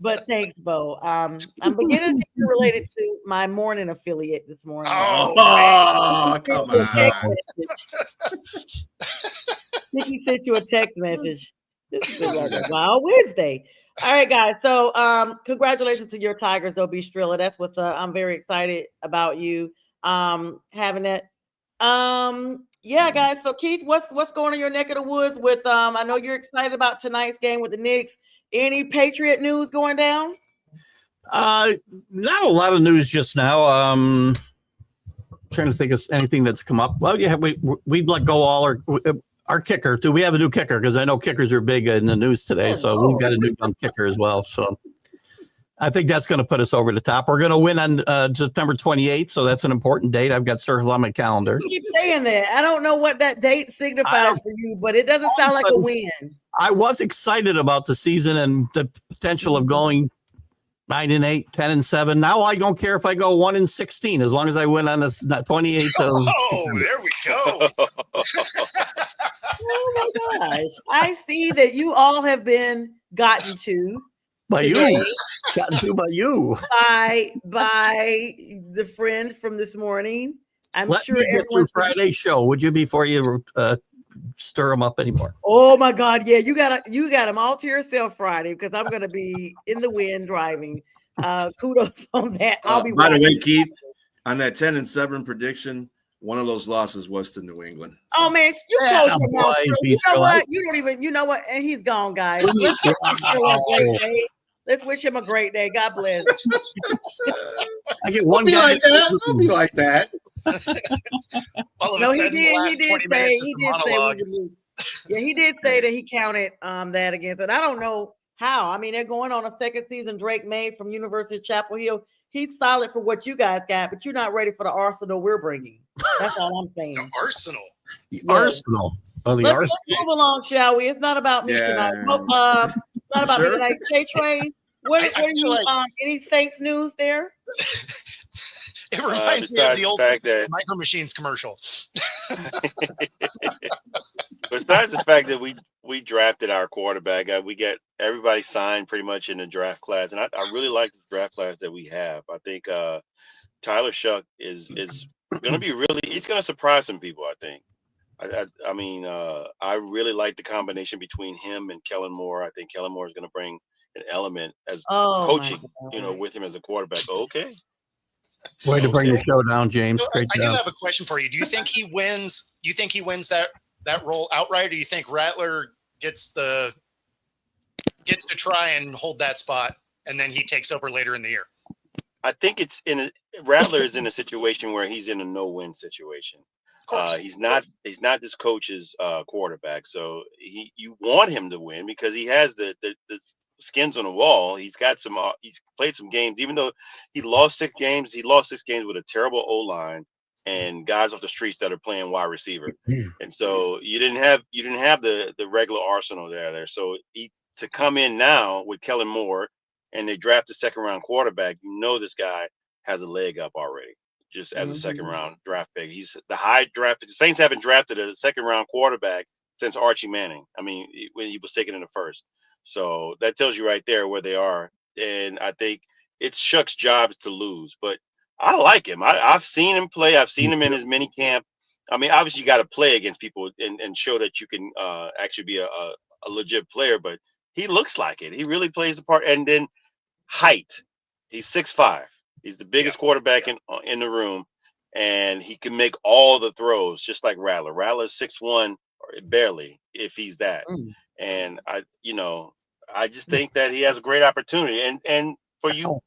But thanks, Bo. I'm beginning to be related to my morning affiliate this morning. Oh, come Sent you a on. text message. Nikki sent you a text message. This is like a wild Wednesday. All right, guys. So congratulations to your Tigers, though, B. Strilla. That's what's I'm very excited about you having that. Yeah, guys. So Keith, what's going on in your neck of the woods with I know you're excited about tonight's game with the Knicks. Any Patriot news going down? Not a lot of news just now. Trying to think of anything that's come up. Well, yeah, we let go all our kicker. Do we have a new kicker? Because I know kickers are big in the news today. So we've got a new young kicker as well. So I think that's going to put us over the top. We're going to win on September 28th. So that's an important date. I've got circled on my calendar. You keep saying that. I don't know what that date signifies for you, but it doesn't sound like a win. I was excited about the season and the potential of going 9-8, 10-7. Now I don't care if I go 1-16 as long as I win on the 28th. Oh, there we go. Oh my gosh! I see that you all have been gotten to by you, by the friend from this morning. Let me get through Friday's show, would you, before you stir them up anymore? Oh my God! Yeah, you got them all to yourself Friday because I'm going to be in the wind driving. Kudos on that. I'll be. By the way, Keith, on that 10-7 prediction, one of those losses was to New England. Oh man, you close your mouth. You know what? You don't even. You know what? And he's gone, guys. Let's wish him a great day. God bless. I get one guy like that. Don't be like that. No, he did say that he counted that against it. I don't know how. I mean, they're going on a second season. Drake May from University of Chapel Hill. He's solid for what you guys got, but you're not ready for the arsenal we're bringing. That's all I'm saying. The arsenal. Arsenal. Oh, the arsenal. Let's move along, shall we? It's not about me tonight. It's not about me tonight. K-Train, what are you any Saints news there? It reminds me of the old Micro Machines commercial. Besides the fact that we drafted our quarterback, we get everybody signed pretty much in the draft class, and I really like the draft class that we have. I think Tyler Shuck is going to be he's going to surprise some people. I think. I mean, I really like the combination between him and Kellen Moore. I think Kellen Moore is going to bring an element as coaching, with him as a quarterback. Okay. Way to bring the show down, James. So Great I job. do have a question for you. Do you think he wins? You think he wins that role outright, or do you think Rattler gets to try and hold that spot, and then he takes over later in the year? I think Rattler is in a situation where he's in a no-win situation. He's not this coach's quarterback, so you want him to win because he has the skins on the wall. He's got he's played some games, even though he lost 6 games. He lost 6 games with a terrible O-line and guys off the streets that are playing wide receiver. And so you didn't have the regular arsenal there. So to come in now with Kellen Moore and they draft a second-round quarterback, this guy has a leg up already. Just as a second-round draft pick, he's the high draft. The Saints haven't drafted a second-round quarterback since Archie Manning. I mean, when he was taken in the first. So that tells you right there where they are. And I think it's Shuck's job to lose. But I like him. I've seen him play. I've seen him in his mini camp. I mean, obviously you got to play against people and show that you can actually be a legit player. But he looks like it. He really plays the part. And then height. He's 6'5". He's the biggest quarterback in the room. And he can make all the throws, just like Rattler. Rattler's 6'1", or barely, if he's that. And I just think that he has a great opportunity. And for you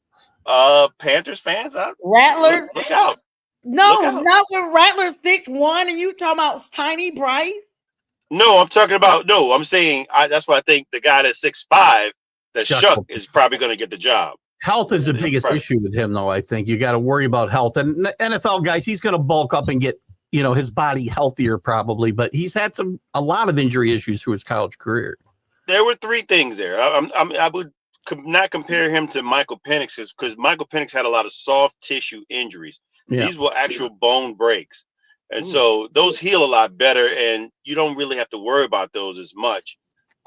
Panthers fans, Rattler, look out. No, not when Rattler's 6'1" and you talking about tiny Bryce. No, I'm saying that's why I think the guy that's 6'5", that Shuck is probably going to get the job. Health is the biggest issue with him, though. I think you got to worry about health. And NFL guys, he's going to bulk up and get his body healthier probably, but he's had a lot of injury issues through his college career. There were 3 things there. I would not compare him to Michael Penix because Michael Penix had a lot of soft tissue injuries. Yeah. These were actual bone breaks. And so those heal a lot better, and you don't really have to worry about those as much.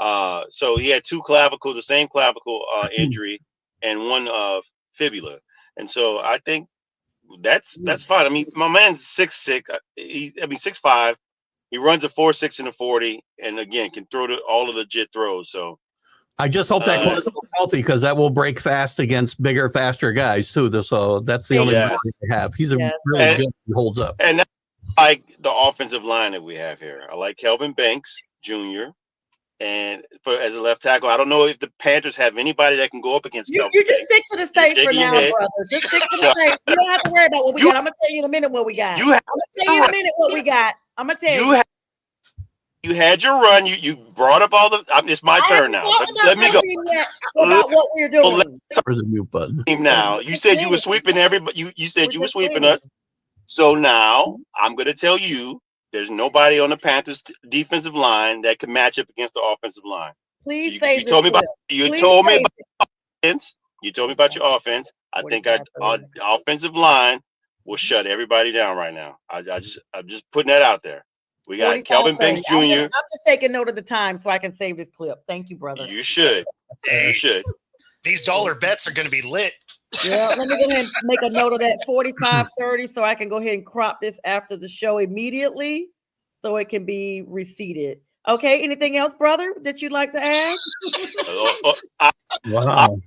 So he had two clavicles, the same clavicle injury, and one fibula. And so I think that's fine. I mean, my man's 6'6". 6'5". He runs a 4.6 in the 40, and again can throw all of the legit throws. So I just hope that goes healthy because that will break fast against bigger, faster guys too. So that's the only Yeah. worry they have. He's a Yeah. really good. He holds up. and that's like the offensive line that we have here. I like Kelvin Banks Jr. and as a left tackle. I don't know if the Panthers have anybody that can go up against You Kelvin just Banks. stick to the states for shaking your now, head. brother. Just stick to the states. You don't have to worry about what we got. I'm gonna tell you in a minute what we got. You have, I'm gonna tell you in a minute what we got. I'm gonna tell you. you had your run. You brought up all the. It's my turn now. Let me go. About what we're doing. There's a mute button. Now you said you were sweeping everybody. You said you were sweeping us. So now I'm going to tell you, there's nobody on the Panthers defensive line that can match up against the offensive line. Please You told me about your offense. You told me about your offense. I think our offensive line will shut everybody down right now. I'm just putting that out there. We got Kelvin Banks Jr. I'm just taking note of the time so I can save this clip. Thank you, brother. You should. Hey, you should. These dollar bets are going to be lit. Yeah, let me go ahead and make a note of that 45:30 so I can go ahead and crop this after the show immediately so it can be receipted. Okay, anything else, brother, that you'd like to add? Wow.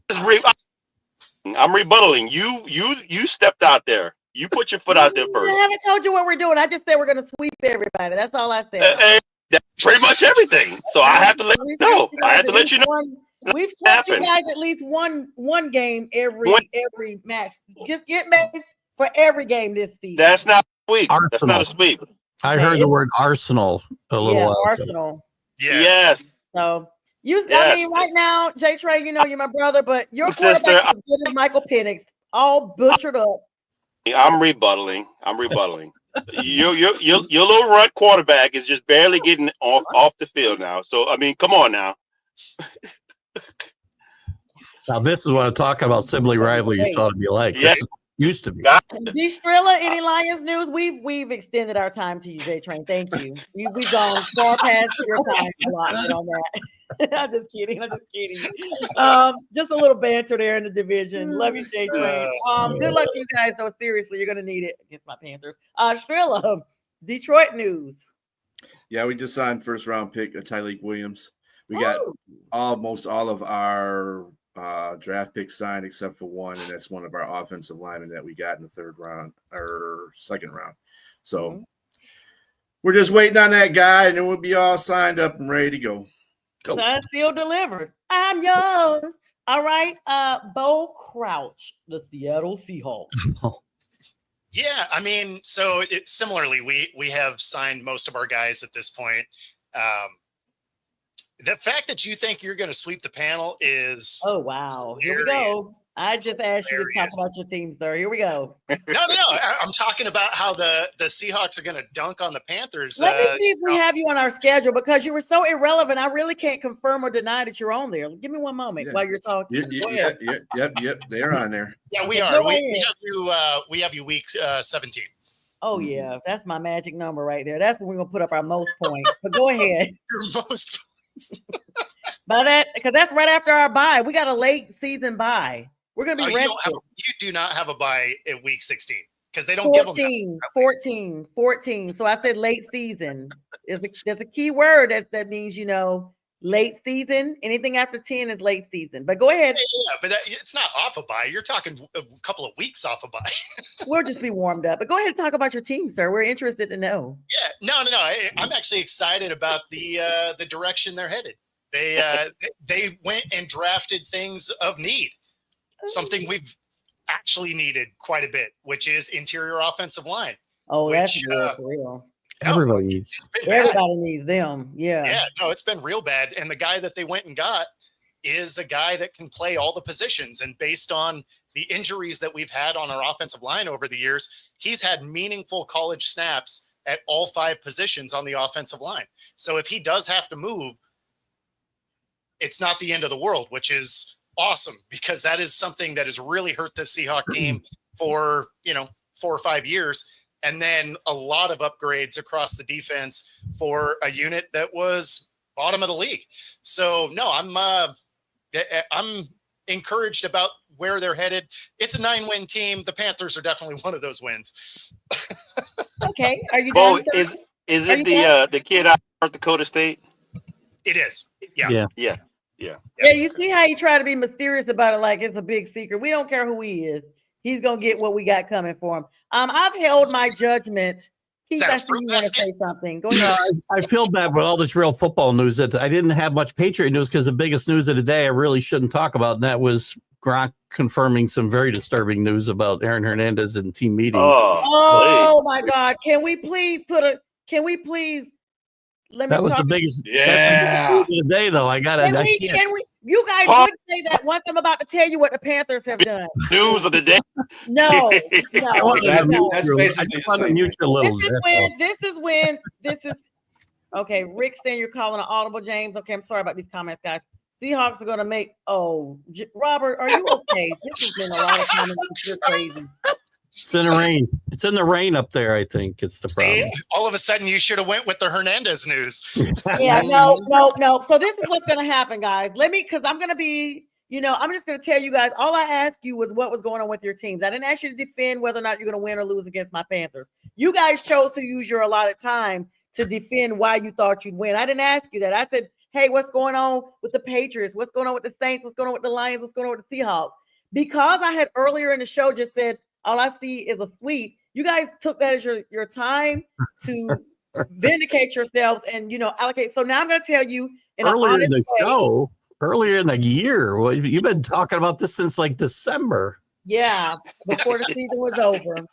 I'm rebuttaling. You stepped out there. You put your foot out there first. I haven't told you what we're doing. I just said we're going to sweep everybody. That's all I said. That's pretty much everything. So I have to let you know. I have to let you know. We've swept you guys at least one game every match. Just get matches for every game this season. That's not a sweep. Arsenal. That's not a sweep. I heard the word Arsenal a little while ago. Arsenal. Yes. So I mean, right now, Jay Trey, you know you're my brother, but your quarterback is good as Michael Penix, all butchered up. I'm rebuttaling. Your little runt quarterback is just barely getting off the field now. So I mean, come on now. Now this is what I'm talking about. Sibling rivalry used to be like. Yeah. Used to be. D. Strilla, any Lions news? We've extended our time to you, J Train. Thank you. We've gone far past your time allotment on that. I'm just kidding. Just a little banter there in the division. Love you, J Train. Good luck to you guys, though. Seriously, you're gonna need it against my Panthers. Strilla, Detroit news. Yeah, we just signed first round pick Tyleik Williams. We got almost all of our draft picks signed except for one, and that's one of our offensive linemen that we got in the third round or second round. So we're just waiting on that guy, and then we'll be all signed up and ready to go. Signed, sealed, delivered. I'm yours. All right. Bo Crouch, the Seattle Seahawks. Yeah, I mean, so similarly, we have signed most of our guys at this point. The fact that you think you're going to sweep the panel is wow. Here we go. I just asked you to talk about your teams, sir. Here we go. No. I'm talking about how the Seahawks are going to dunk on the Panthers. Let me see if we have you on our schedule because you were so irrelevant. I really can't confirm or deny that you're on there. Give me one moment while you're talking. Yep. They're on there. Yeah, we are. We have you week 17. Oh yeah, that's my magic number right there. That's when we're gonna put up our most points. But go ahead. Your most. By that, because that's right after our bye. We got a late season bye. We're gonna be ready. You do not have a bye at week 16 because they don't give them 14. So I said late season. There's a key word that means late season. Anything after 10 is late season. But go ahead. Yeah, but it's not off a bye. You're talking a couple of weeks off a bye. We'll just be warmed up. But go ahead and talk about your team, sir. We're interested to know. Yeah, no. I'm actually excited about the direction they're headed. They went and drafted things of need, something we've actually needed quite a bit, which is interior offensive line. Oh, that's good for real. Everybody needs. Everybody needs them. Yeah. Yeah. No, it's been real bad. And the guy that they went and got is a guy that can play all the positions. And based on the injuries that we've had on our offensive line over the years, he's had meaningful college snaps at all 5 positions on the offensive line. So if he does have to move, it's not the end of the world, which is awesome because that is something that has really hurt the Seahawk team for, 4 or 5 years. And then a lot of upgrades across the defense for a unit that was bottom of the league. So no, I'm encouraged about where they're headed. It's a 9-win team. The Panthers are definitely one of those wins. Okay, are you Bo, done? sir? is Are it you the kid out of North Dakota State? It is. Yeah. Yeah. Yeah, you see how you try to be mysterious about it like it's a big secret. We don't care who he is. He's gonna get what we got coming for him. I've held my judgment. Keith, that a I see fruit you want to basket? say something. Go No, ahead. I feel bad with all this real football news that I didn't have much Patriot news because the biggest news of the day I really shouldn't talk about, and that was Gronk confirming some very disturbing news about Aaron Hernandez in team meetings. Oh my God! Can we please let me That was talk? the biggest. Yeah. That's the biggest news of the day, though. I Can we? You guys would say that once I'm about to tell you what the Panthers have done. News of the day. No, I no, wanted to That- mute that's you. I basically just the wanted to same mute you a little. This is okay. Rick saying you're calling an audible, James. Okay, I'm sorry about these comments, guys. Seahawks are going to make. Robert, are you okay? This has been a lot of comments. You're crazy. It's in the rain. It's in the rain up there. I think it's the problem. See, all of a sudden you should have went with the Hernandez news. Yeah, no. So this is what's going to happen, guys. Because I'm going to be, I'm just going to tell you guys. All I asked you was what was going on with your teams. I didn't ask you to defend whether or not you're going to win or lose against my Panthers. You guys chose to use your allotted time to defend why you thought you'd win. I didn't ask you that. I said, hey, what's going on with the Patriots? What's going on with the Saints? What's going on with the Lions? What's going on with the Seahawks? Because I had earlier in the show just said, all I see is a sweep. You guys took that as your time to vindicate yourselves and, allocate. So now I'm going to tell you Earlier in the show, earlier in the year, well, you've been talking about this since like December. Yeah, before the season was over.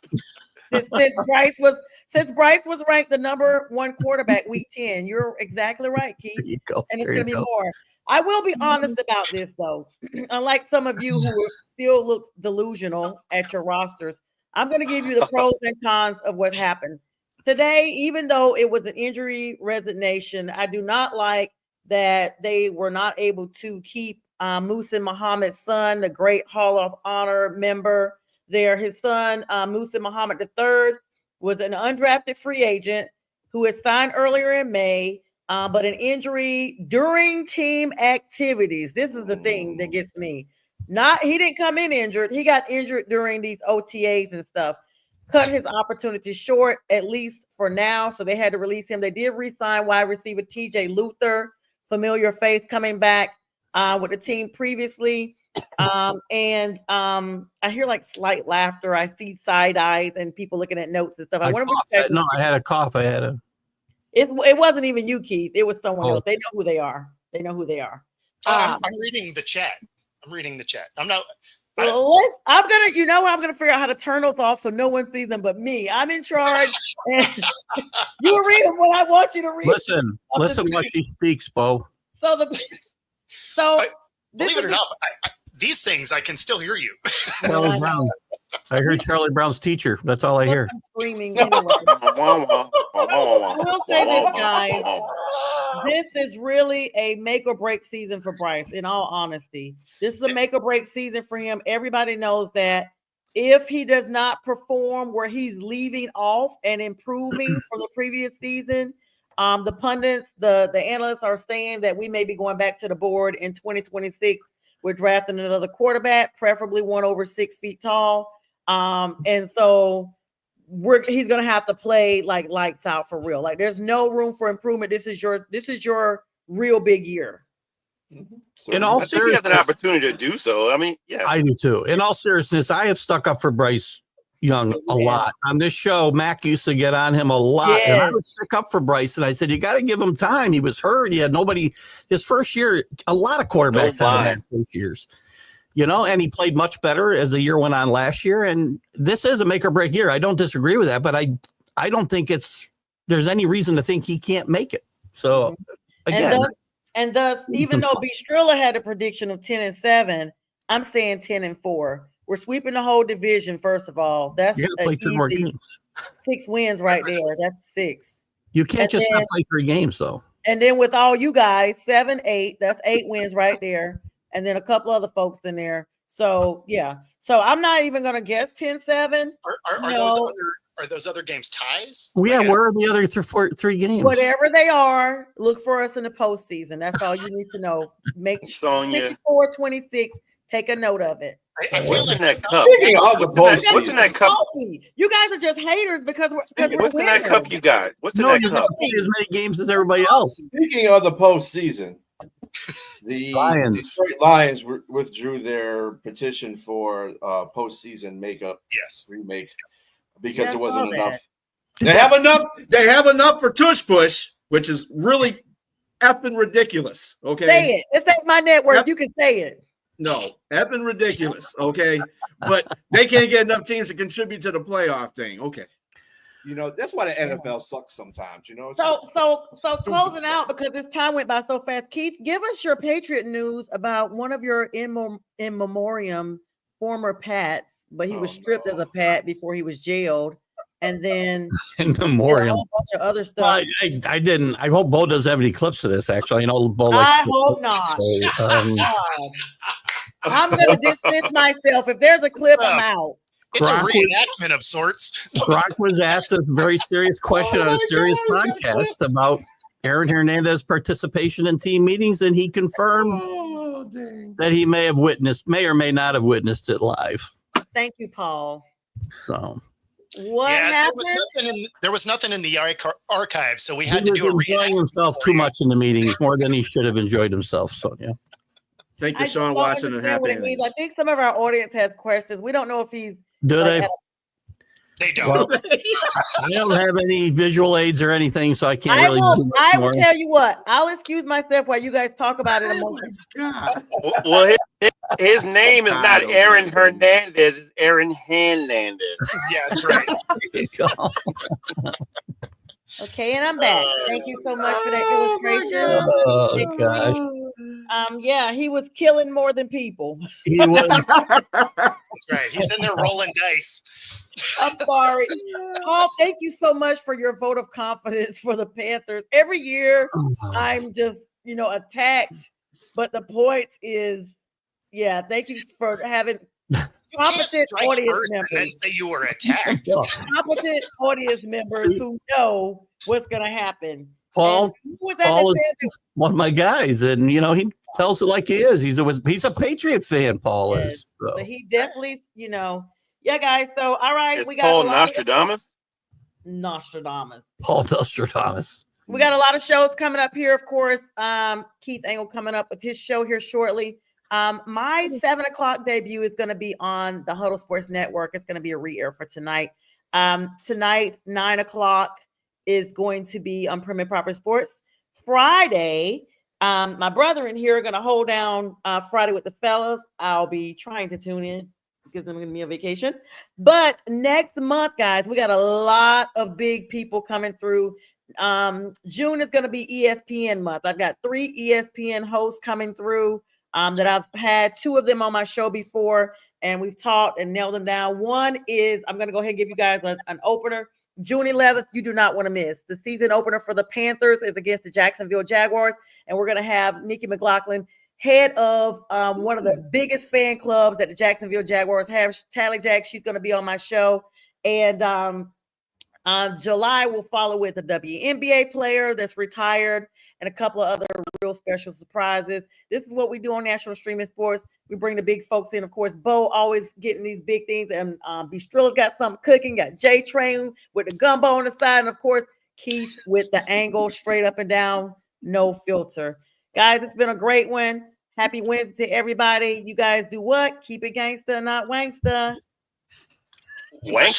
Since Bryce was ranked the number 1 quarterback week 10. You're exactly right, Keith. There you go. And it's going to be more. I will be honest about this, though. Unlike some of you who still look delusional at your rosters, I'm going to give you the pros and cons of what happened. Today, even though it was an injury resignation, I do not like that they were not able to keep Muhsin Muhammad's son, the great Hall of Honor member there. His son, Muhsin Muhammad III, was an undrafted free agent who was signed earlier in May. But an injury during team activities. This is the thing that gets me. He didn't come in injured. He got injured during these OTAs and stuff. Cut his opportunity short, at least for now. So they had to release him. They did re-sign wide receiver TJ Luther, familiar face, coming back with the team previously. I hear like slight laughter. I see side eyes and people looking at notes and stuff. I had a cough. It wasn't even you, Keith. It was someone else. They know who they are. I'm reading the chat. I'm not. I'm gonna figure out how to turn those off so no one sees them but me. I'm in charge. And you read them what I want you to read. Listen what she speaks, Bo. Believe it or not, these things I can still hear you. Charlie Brown. I heard Charlie Brown's teacher. That's all I hear. I'm screaming. Anyway. I will say this, guys. This is really a make or break season for Bryce, in all honesty. This is a make or break season for him. Everybody knows that if he does not perform where he's leaving off and improving from the previous season, the pundits, the analysts are saying that we may be going back to the board in 2026. We're drafting another quarterback, preferably one over 6 feet tall. And so he's going to have to play like lights out for real. Like there's no room for improvement. This is your real big year. In all I think he has an opportunity to do so. I mean, yeah, I do too. In all seriousness, I have stuck up for Bryce Young a lot. On this show, Mac used to get on him a lot. Yes. And I would stick up for Bryce. And I said, you got to give him time. He was hurt. He had nobody. His first year, a lot of quarterbacks haven't had first years. And he played much better as the year went on last year. And this is a make or break year. I don't disagree with that, but I don't think there's any reason to think he can't make it. So again. And thus, even though B. Strilla had a prediction of 10-7, I'm saying 10-4. We're sweeping the whole division, first of all. That's you got to play 2 more games. 6 wins right there. That's 6. You can't not play 3 games, though. And then with all you guys, 7-8, that's 8 wins right there. And then a couple other folks in there. So, yeah. So I'm not even going to guess 10-7. are those other games ties? Well, yeah, Like, where are the other three games? Whatever they are, look for us in the postseason. That's all you need to know. Make Sonya. 54-26. Take a note of it. I feel What's like in that cup? Speaking of the What's in that cup? Coffee. You guys are just haters because we're What's in that cup you got? What's in No, that you cup? don't play as many games as everybody else. Speaking of the postseason, the Lions. Detroit Lions withdrew their petition for postseason remake because Yeah, I it wasn't saw that. enough. They have enough for Tush Push, which is really effing ridiculous. Okay, Say it. This ain't my network. Yep. You can say it. No, effing ridiculous. Okay, but they can't get enough teams to contribute to the playoff thing. Okay, you know that's why the NFL sucks sometimes. You know. It's So stupid closing stuff. out because this time went by so fast. Keith, give us your Patriot news about one of your in memoriam former Pats, but he was stripped as a Pat before he was jailed, and then In did a memoriam. whole bunch of other stuff. Well, I didn't. I hope Bo doesn't have any clips of this. Actually, you know, Bo likes. I hope not. God. I'm gonna dismiss myself. If there's a clip, I'm out. it's a Croc was- reenactment of sorts. Brock was asked a very serious question on a serious podcast about Aaron Hernandez's participation in team meetings, and he confirmed Oh dang! that he may or may not have witnessed it live. Thank you, Paul. So What Yeah, happened? there was nothing in the archive, so we he had to was do a enjoying reenactment. himself too much in the meetings, more than he should have enjoyed himself. So yeah. Thank I you, just Sean don't Watson, and understand happy what it means. I endings. think some of our audience has questions. We don't know if he's Do like, they? They don't. Well, I don't have any visual aids or anything, so I can't really. do I much will more. tell you what. I'll excuse myself while you guys talk about it amongst God. Well, his name is not Aaron Hernandez. It's Aaron Hernandez. Yeah, that's right. There you go. Okay, and I'm back. Thank you so much for that illustration. Oh gosh, Yeah, he was killing more than people. he was. That's right. He's in there rolling dice. I'm sorry. Paul, thank you so much for your vote of confidence for the Panthers. Every year I'm just, attacked. But the point is, yeah, thank you for having You can't competent strike audience first and then members. say you were attacked. Competent audience members who know what's going to happen. Paul, And who was that Paul that is said one of my guys, and he tells it like he is. He's a Patriot fan. Paul that? is. So. But he definitely, yeah, guys. So, all right, It's we got Paul a lot Nostradamus. Nostradamus. Paul Nostradamus. We got a lot of shows coming up here, of course. Keith Engel coming up with his show here shortly. My 7:00 debut is going to be on the Huddle Sports Network. It's going to be a re-air for tonight. Tonight, 9:00 is going to be on Prim and Proper Sports. Friday, my brother and here are going to hold down Friday with the fellas. I'll be trying to tune in because I'm going to be on vacation. But next month, guys, we got a lot of big people coming through. June is going to be ESPN month. I've got 3 ESPN hosts coming through that I've had 2 of them on my show before, and we've talked and nailed them down. One is, I'm going to go ahead and give you guys an opener. June 11th, you do not want to miss. The season opener for the Panthers is against the Jacksonville Jaguars, and we're going to have Nikki McLaughlin, head of one of the biggest fan clubs that the Jacksonville Jaguars have, Tally Jack. She's going to be on my show. And July will follow with a WNBA player that's retired and a couple of other real special surprises. This is what we do on National Streaming Sports. We bring the big folks in. Of course, Bo always getting these big things. And Bistrilla's got something cooking. Got J-Train with the gumbo on the side. And, of course, Keith with the angle straight up and down, no filter. Guys, it's been a great one. Happy Wednesday to everybody. You guys do what? Keep it gangster, not wankster. Wank.